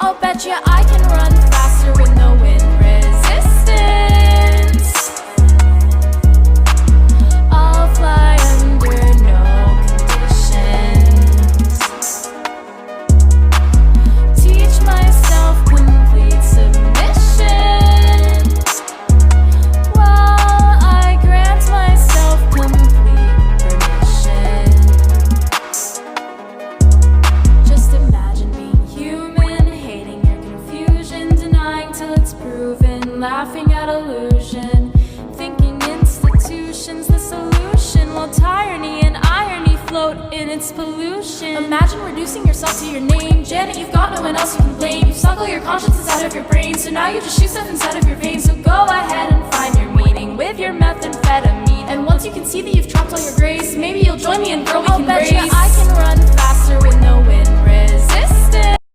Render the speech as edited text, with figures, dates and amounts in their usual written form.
I'll bet you I can run faster with no wind resistance. I'll fly under no conditions. Teach myself complete submission, while I grant myself complete permission. Just imagine being human, hating your confusion, denying till it's proven, laughing at illusion, thinking institutions the solution, while tyranny and irony float in its pollution. Imagine reducing yourself to your name. Janet, you've got no one else you can blame. You've sucked all your consciences out of your brain, so now you just shoot stuff inside of your veins. So go ahead and find your meaning with your methamphetamine. And once you can see that you've dropped all your grace, maybe you'll join me and girl, we can race. I'll bet you I can run faster with no